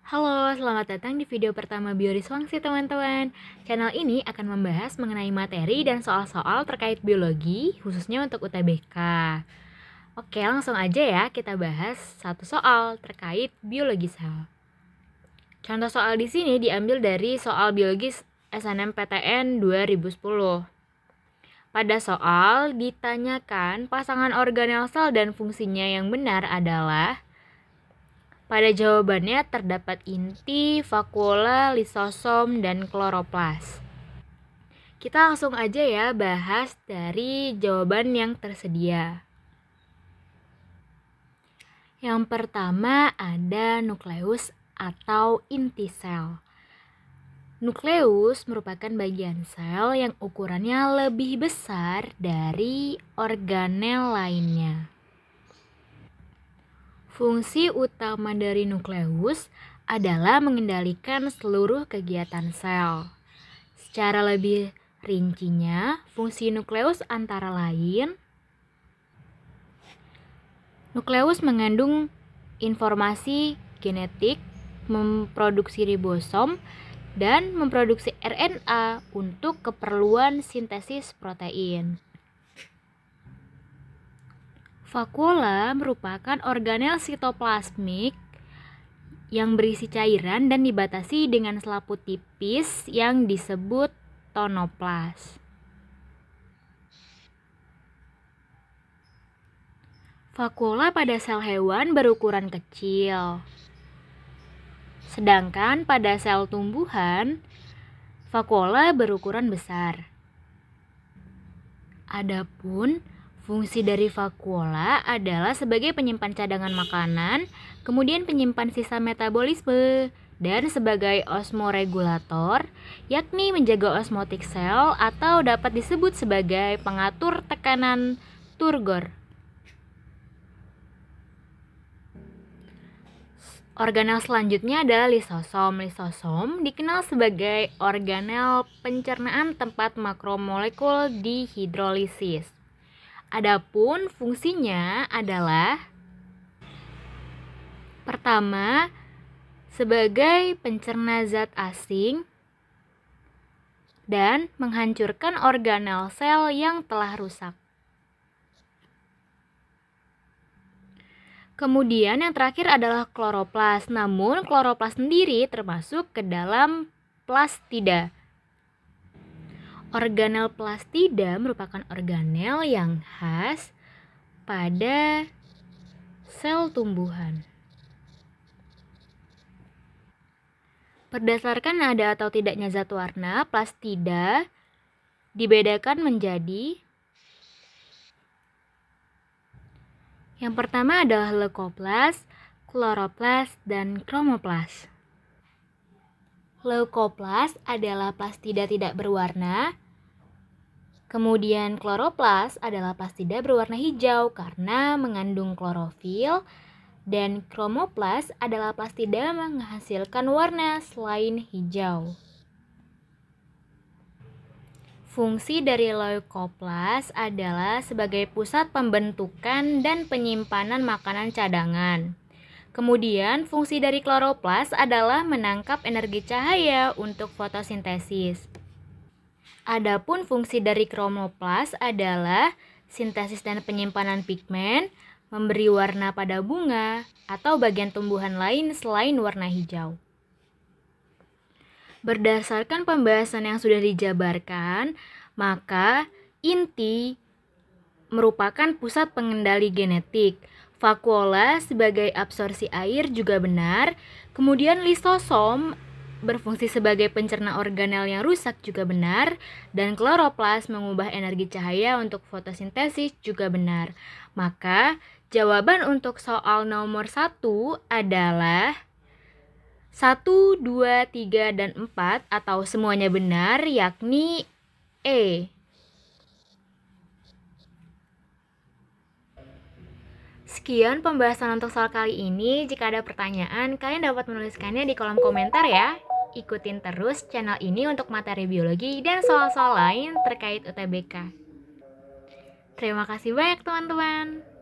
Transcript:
Halo, selamat datang di video pertama Bioriswangsi teman-teman. Channel ini akan membahas mengenai materi dan soal-soal terkait biologi, khususnya untuk UTBK. Oke, langsung aja ya kita bahas satu soal terkait biologi sel. Contoh soal di sini diambil dari soal biologi SNMPTN 2010. Pada soal ditanyakan pasangan organel sel dan fungsinya yang benar adalah. Pada jawabannya terdapat inti, vakuola, lisosom, dan kloroplas. Kita langsung aja ya bahas dari jawaban yang tersedia. Yang pertama ada nukleus atau inti sel. Nukleus merupakan bagian sel yang ukurannya lebih besar dari organel lainnya. Fungsi utama dari nukleus adalah mengendalikan seluruh kegiatan sel. Secara lebih rincinya, fungsi nukleus antara lain, nukleus mengandung informasi genetik, memproduksi ribosom, dan memproduksi RNA untuk keperluan sintesis protein. Vakuola merupakan organel sitoplasmik yang berisi cairan dan dibatasi dengan selaput tipis yang disebut tonoplas. Vakuola pada sel hewan berukuran kecil. Sedangkan pada sel tumbuhan, vakuola berukuran besar. Adapun fungsi dari vakuola adalah sebagai penyimpan cadangan makanan, kemudian penyimpan sisa metabolisme, dan sebagai osmoregulator, yakni menjaga osmotik sel atau dapat disebut sebagai pengatur tekanan turgor. Organel selanjutnya adalah lisosom. Lisosom dikenal sebagai organel pencernaan tempat makromolekul dihidrolisis. Adapun fungsinya adalah pertama, sebagai pencerna zat asing dan menghancurkan organel sel yang telah rusak. Kemudian yang terakhir adalah kloroplas. Namun kloroplas sendiri termasuk ke dalam plastida. Organel plastida merupakan organel yang khas pada sel tumbuhan. Berdasarkan ada atau tidaknya zat warna, plastida dibedakan menjadi yang pertama adalah leukoplas, kloroplas, dan kromoplas. Leukoplas adalah plastida tidak berwarna. Kemudian kloroplas adalah plastida berwarna hijau karena mengandung klorofil. Dan kromoplas adalah plastida menghasilkan warna selain hijau. Fungsi dari leukoplas adalah sebagai pusat pembentukan dan penyimpanan makanan cadangan. Kemudian fungsi dari kloroplas adalah menangkap energi cahaya untuk fotosintesis. Adapun fungsi dari kromoplas adalah sintesis dan penyimpanan pigmen, memberi warna pada bunga atau bagian tumbuhan lain selain warna hijau. Berdasarkan pembahasan yang sudah dijabarkan, maka inti merupakan pusat pengendali genetik. Vakuola sebagai absorpsi air juga benar. Kemudian lisosom berfungsi sebagai pencerna organel yang rusak juga benar. Dan kloroplas mengubah energi cahaya untuk fotosintesis juga benar. Maka jawaban untuk soal nomor 1 adalah 1, 2, 3, dan 4 atau semuanya benar, yakni E. Sekian pembahasan untuk soal kali ini. Jika ada pertanyaan, kalian dapat menuliskannya di kolom komentar ya. Ikutin terus channel ini untuk materi biologi dan soal-soal lain terkait UTBK. Terima kasih banyak teman-teman.